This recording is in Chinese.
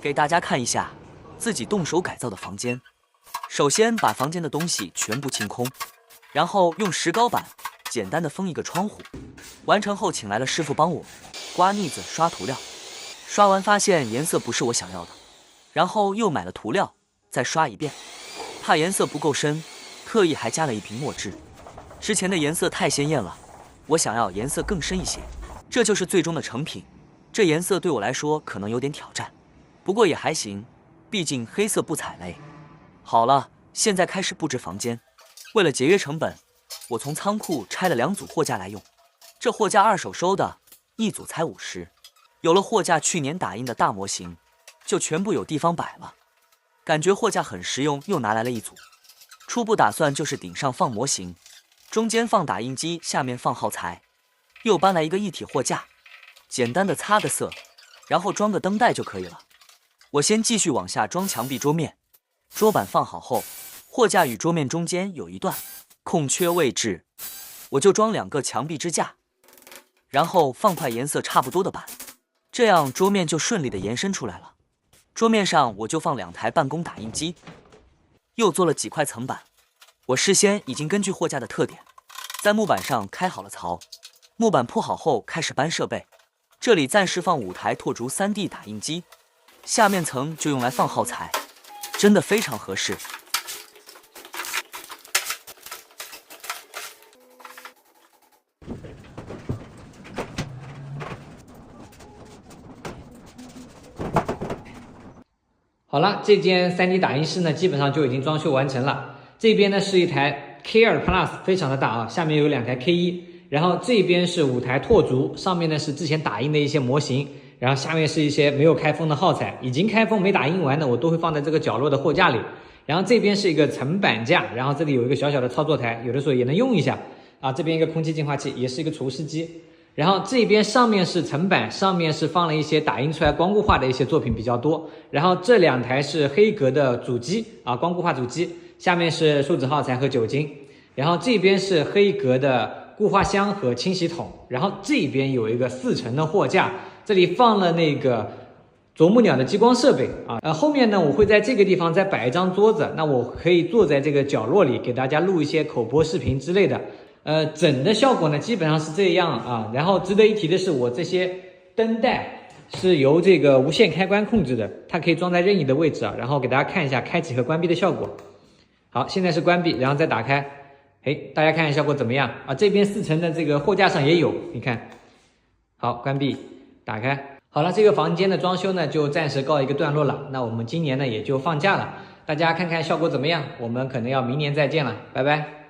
给大家看一下自己动手改造的房间。首先把房间的东西全部清空，然后用石膏板简单的封一个窗户。完成后，请来了师傅帮我刮腻子、刷涂料。刷完发现颜色不是我想要的，然后又买了涂料，再刷一遍。怕颜色不够深，特意还加了一瓶墨汁。之前的颜色太鲜艳了，我想要颜色更深一些。这就是最终的成品。这颜色对我来说可能有点挑战，不过也还行，毕竟黑色不踩雷。好了，现在开始布置房间。为了节约成本，我从仓库拆了2组货架来用。这货架二手收的，一组才50。有了货架去年打印的大模型，就全部有地方摆了。感觉货架很实用，又拿来了一组。初步打算就是顶上放模型，中间放打印机，下面放耗材。又搬来一个一体货架，简单的擦个色，然后装个灯带就可以了。我先继续往下装墙壁、桌面。桌板放好后，货架与桌面中间有一段空缺位置，我就装2个墙壁支架，然后放块颜色差不多的板，这样桌面就顺利的延伸出来了。桌面上我就放2台办公打印机，又做了几块层板。我事先已经根据货架的特点，在木板上开好了槽。木板铺好后，开始搬设备。这里暂时放5台拓竹 3D 打印机，下面层就用来放耗材，真的非常合适。好了，这间 3D 打印室呢，基本上就已经装修完成了。这边呢是一台 K2 Plus， 非常的大啊，下面有2台 K1。然后这边是5台拓竹，上面呢是之前打印的一些模型，然后下面是一些没有开封的耗材，已经开封没打印完的我都会放在这个角落的货架里。然后这边是一个层板架，然后这里有一个小小的操作台，有的时候也能用一下啊。这边一个空气净化器，也是一个除湿机。然后这边上面是层板，上面是放了一些打印出来光固化的一些作品比较多。然后这2台是黑格的主机啊，光固化主机，下面是树脂耗材和酒精。然后这边是黑格的固化箱和清洗桶，然后这边有一个4层的货架，这里放了那个啄木鸟的激光设备啊。后面呢我会在这个地方再摆一张桌子，那我可以坐在这个角落里给大家录一些口播视频之类的。整的效果呢基本上是这样啊。然后值得一提的是，我这些灯带是由这个无线开关控制的，它可以装在任意的位置啊。然后给大家看一下开启和关闭的效果。好，现在是关闭，然后再打开。大家看看效果怎么样啊？这边4层的这个货架上也有，你看。好，关闭，打开。好了，这个房间的装修呢就暂时告一个段落了。那我们今年呢也就放假了，大家看看效果怎么样？我们可能要明年再见了，拜拜。